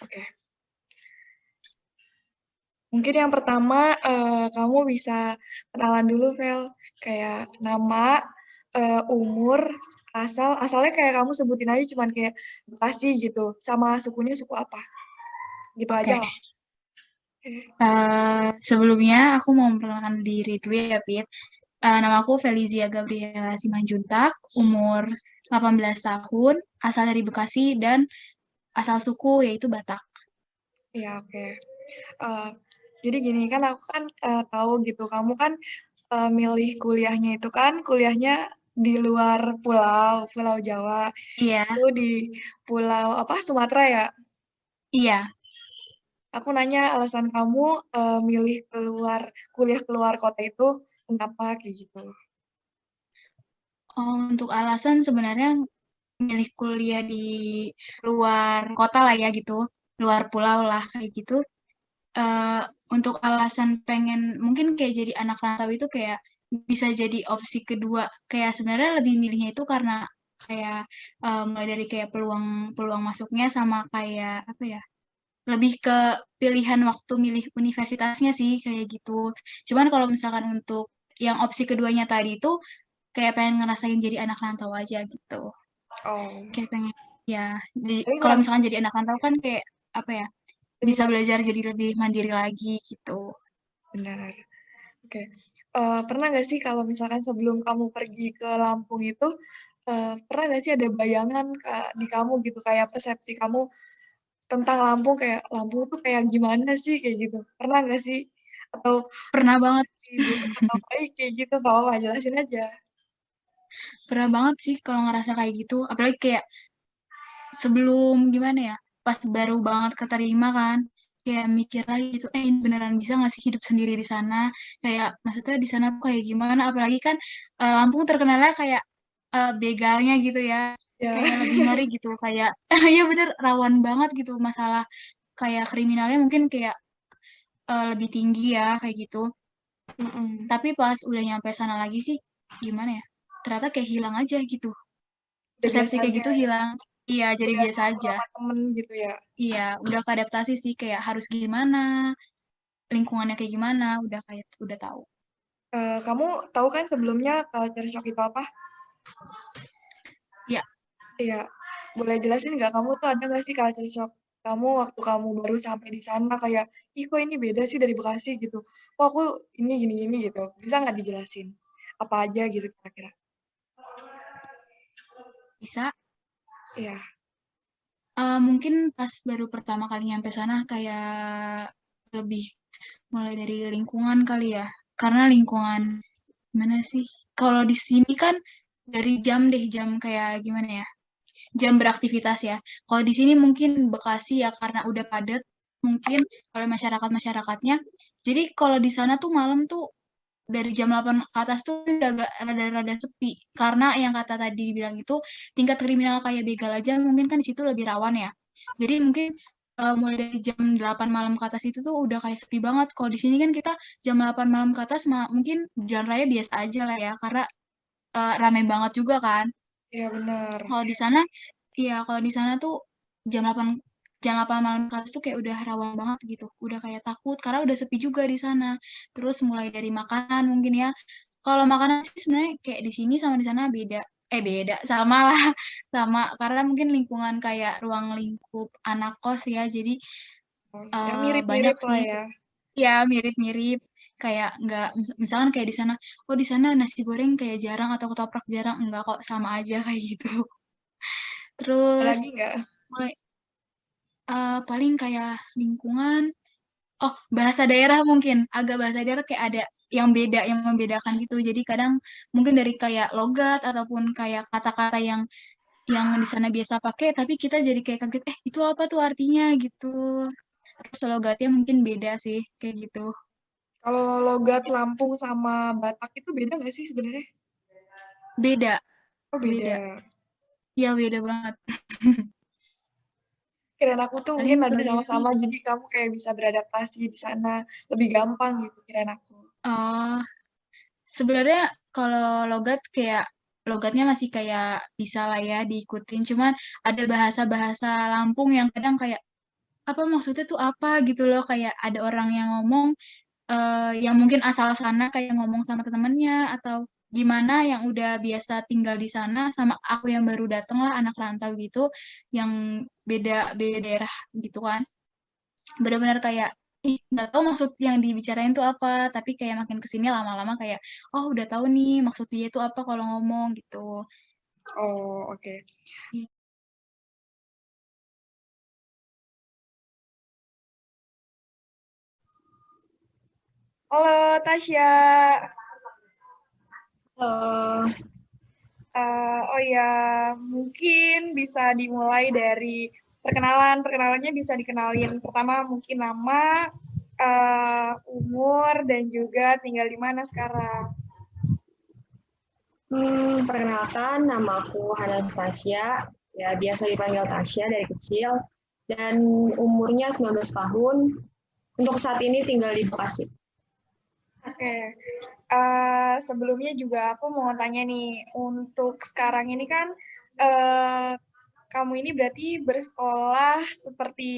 Oke. Mungkin yang pertama, kamu bisa kenalan dulu, Vel, kayak nama, umur, asalnya kayak kamu sebutin aja cuman kayak Bekasi gitu, sama sukunya suku apa, gitu aja Oke. nggak? Oke. Sebelumnya aku mau memperkenalkan diri dulu ya, Pit. Nama aku Felizia Gabriela Simanjuntak, umur 18 tahun, asal dari Bekasi, dan asal suku yaitu Batak. Iya, oke. Eee, jadi gini, kan aku kan, tahu gitu kamu kan, milih kuliahnya itu kan kuliahnya di luar pulau, Pulau Jawa, Iya, itu di pulau apa, Sumatera ya? iya. Aku nanya alasan kamu, milih kuliah keluar kota itu kenapa, kayak gitu? Untuk alasan sebenarnya milih kuliah di luar kota lah ya gitu, luar pulau lah kayak gitu. eh, untuk alasan pengen mungkin kayak jadi anak rantau itu kayak bisa jadi opsi kedua, kayak sebenarnya lebih milihnya itu karena kayak mulai dari kayak peluang peluang masuknya sama kayak apa ya, lebih ke pilihan waktu milih universitasnya sih kayak gitu. Cuman kalau misalkan untuk yang opsi keduanya tadi itu kayak pengen ngerasain jadi anak rantau aja gitu, Oh, kayak pengen ya tapi kalau ngerasa misalkan jadi anak rantau kan kayak apa ya, lebih bisa mandiri, belajar jadi lebih mandiri lagi gitu. benar. Oke. Pernah nggak sih kalau misalkan sebelum kamu pergi ke Lampung itu, pernah nggak sih ada bayangan di kamu gitu, kayak persepsi kamu tentang Lampung, kayak Lampung tuh kayak gimana sih, kayak gitu? Pernah nggak sih? Atau Pernah banget, buruk atau baik kayak gitu? Nggak apa-apa, jelasin aja. pernah banget sih kalau ngerasa kayak gitu. Apalagi kayak sebelum gimana ya, pas baru banget keterima kan, kayak mikir lagi gitu, ini beneran bisa nggak sih hidup sendiri di sana? Kayak maksudnya di sana tuh kayak gimana? Apalagi kan Lampung terkenalnya kayak begalnya gitu ya, Ya. kayak lebih ngeri gitu, kayak ya bener rawan banget gitu masalah kayak kriminalnya mungkin kayak lebih tinggi ya kayak gitu. Mhm. Tapi pas udah nyampe sana lagi sih, gimana ya? Ternyata kayak hilang aja gitu. Udah Persepsi biasa kayak aja gitu ya? hilang. Iya, jadi Udah biasa ngobrol aja. sama temen gitu ya? Iya, udah keadaptasi sih kayak harus gimana, lingkungannya kayak gimana, udah kayak udah tahu. Kamu tahu kan sebelumnya culture shock itu apa? Iya, Iya. Boleh jelasin nggak, kamu tuh ada nggak sih culture shock kamu waktu kamu baru sampai di sana kayak, "Ih, kok ini beda sih dari Bekasi?" gitu. "Kok aku ini gini gini," gitu. Bisa nggak dijelasin? Apa aja gitu kira-kira? bisa. Iya. Mungkin pas baru pertama kali nyampe sana kayak lebih mulai dari lingkungan kali ya. Karena lingkungan gimana sih? Kalau di sini kan dari jam deh, jam kayak gimana ya? Jam beraktivitas ya. Kalau di sini mungkin Bekasi ya karena udah padat mungkin oleh masyarakat-masyarakatnya. Jadi kalau di sana tuh malam tuh dari jam 8 ke atas tuh udah agak rada-rada sepi. Karena yang kata tadi dibilang itu tingkat kriminal kayak begal aja mungkin kan di situ lebih rawan ya. Jadi mungkin mulai dari jam 8 malam ke atas itu tuh udah kayak sepi banget. Kalau di sini kan kita jam 8 malam ke atas mungkin jalan raya biasa aja lah ya karena rame banget juga kan. Iya benar. Kalau di sana, iya kalau di sana tuh jam 8 jam 8 malam ke atas tuh kayak udah rawan banget gitu. Udah kayak takut karena udah sepi juga di sana. Terus mulai dari makanan mungkin ya. Kalau makanan sih sebenarnya kayak di sini sama di sana beda. Beda, sama lah. Sama karena mungkin lingkungan kayak ruang lingkup anak kos ya. Jadi Oh, ya mirip-mirip banyak lah sih. ya. Ya mirip-mirip kayak nggak misalkan kayak di sana, oh di sana nasi goreng kayak jarang atau ketoprak jarang, enggak kok sama aja kayak gitu. Ada Terus lagi nggak? mulai paling kayak lingkungan, oh bahasa daerah mungkin, agak bahasa daerah kayak ada yang beda, yang membedakan gitu. Jadi kadang mungkin dari kayak logat ataupun kayak kata-kata yang di sana biasa pakai, tapi kita jadi kayak kaget, itu apa tuh artinya gitu. Terus logatnya mungkin beda sih, kayak gitu. Kalau logat Lampung sama Batak itu beda nggak sih sebenarnya? Beda, Oh beda. beda. Ya beda banget. Kirain aku tuh mungkin Paling ada terakhir sih, sama-sama, jadi kamu kayak bisa beradaptasi di sana lebih gampang gitu kirain aku. oh sebenarnya kalau logat kayak logatnya masih kayak bisa lah ya diikutin. Cuman ada bahasa-bahasa Lampung yang kadang kayak apa maksudnya tuh apa gitu loh, kayak ada orang yang ngomong, yang mungkin asal sana kayak ngomong sama temennya atau gimana yang udah biasa tinggal di sana sama aku yang baru dateng lah anak rantau gitu, yang beda beda daerah gitu kan. Bener-bener kayak, ih nggak tahu maksud yang dibicarain tuh apa, tapi kayak makin ke sini lama-lama kayak, oh udah tahu nih maksud dia itu apa kalau ngomong gitu. Oh, oke. Iya. Halo Tasya. Halo, Oh ya, mungkin bisa dimulai dari perkenalan. Perkenalannya bisa dikenalin pertama mungkin nama, umur, dan juga tinggal di mana sekarang. perkenalkan nama aku Anastasia, ya biasa dipanggil Tasya dari kecil, dan umurnya 19 tahun. Untuk saat ini tinggal di Bekasi. Oke, sebelumnya juga aku mau tanya nih, untuk sekarang ini kan kamu ini berarti bersekolah seperti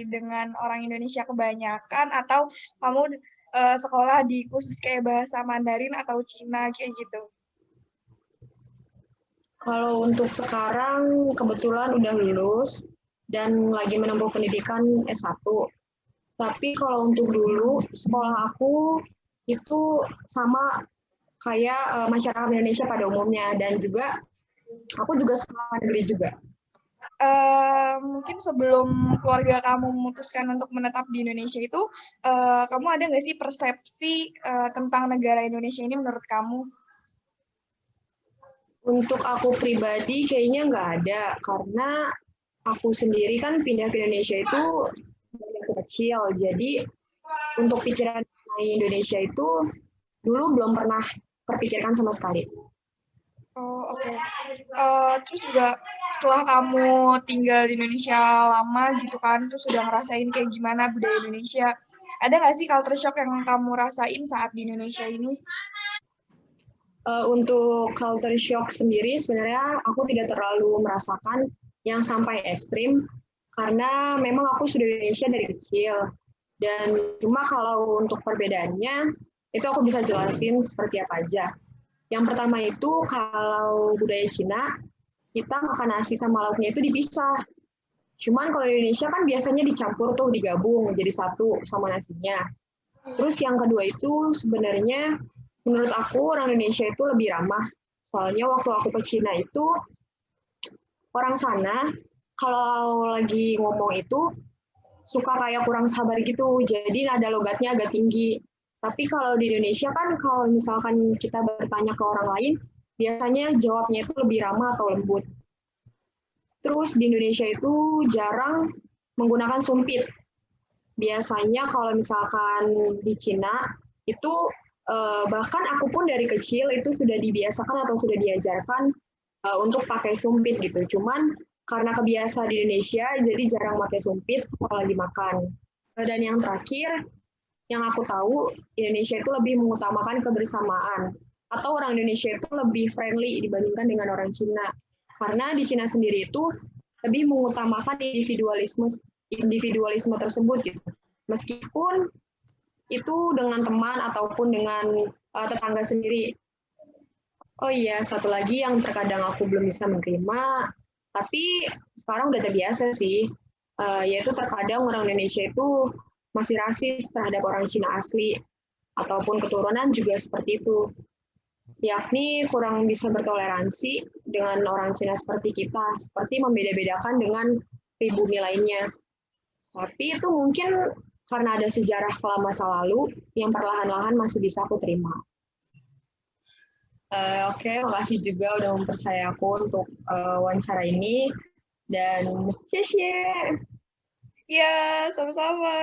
dengan orang Indonesia kebanyakan atau kamu sekolah di khusus kayak bahasa Mandarin atau Cina kayak gitu? Kalau untuk sekarang kebetulan udah lulus dan lagi menempuh pendidikan S1. Tapi kalau untuk dulu sekolah aku itu sama kayak masyarakat Indonesia pada umumnya, dan juga aku juga sekolah negeri juga. Mungkin sebelum keluarga kamu memutuskan untuk menetap di Indonesia itu, kamu ada nggak sih persepsi tentang negara Indonesia ini menurut kamu? Untuk aku pribadi kayaknya nggak ada, karena aku sendiri kan pindah ke Indonesia itu dari aku kecil. Jadi untuk pikiran mengenai Indonesia itu dulu belum pernah terpikirkan sama sekali. Oh, oke. Terus juga setelah kamu tinggal di Indonesia lama gitu kan, terus sudah ngerasain kayak gimana budaya Indonesia, ada nggak sih culture shock yang kamu rasain saat di Indonesia ini? Untuk culture shock sendiri sebenarnya aku tidak terlalu merasakan yang sampai ekstrim, karena memang aku sudah di Indonesia dari kecil. Dan cuma kalau untuk perbedaannya, itu aku bisa jelasin seperti apa aja. Yang pertama itu kalau budaya Cina, kita makan nasi sama lauknya itu dipisah. Cuman kalau di Indonesia kan biasanya dicampur tuh, digabung jadi satu sama nasinya. Terus yang kedua itu sebenarnya menurut aku orang Indonesia itu lebih ramah. Soalnya waktu aku ke Cina itu orang sana kalau lagi ngomong itu suka kayak kurang sabar gitu. Jadi nada logatnya agak tinggi. Tapi kalau di Indonesia kan kalau misalkan kita bertanya ke orang lain, biasanya jawabnya itu lebih ramah atau lembut. Terus di Indonesia itu jarang menggunakan sumpit. Biasanya kalau misalkan di Cina itu bahkan aku pun dari kecil itu sudah dibiasakan atau sudah diajarkan untuk pakai sumpit gitu. Cuman karena kebiasa di Indonesia jadi jarang pakai sumpit kalau lagi makan. Dan yang terakhir yang aku tahu Indonesia itu lebih mengutamakan kebersamaan, atau orang Indonesia itu lebih friendly dibandingkan dengan orang Cina. Karena di Cina sendiri itu lebih mengutamakan individualisme tersebut gitu. Meskipun itu dengan teman ataupun dengan tetangga sendiri. Oh iya, satu lagi yang terkadang aku belum bisa menerima, tapi sekarang udah terbiasa sih, yaitu terkadang orang Indonesia itu masih rasis terhadap orang Cina asli, ataupun keturunan juga seperti itu. Yakni kurang bisa bertoleransi dengan orang Cina seperti kita, seperti membeda-bedakan dengan pribumi lainnya. Tapi itu mungkin karena ada sejarah kelam masa lalu yang perlahan-lahan masih bisa aku terima. Oke, makasih juga udah mempercayai aku untuk wawancara ini, dan xie. Iya, sama-sama.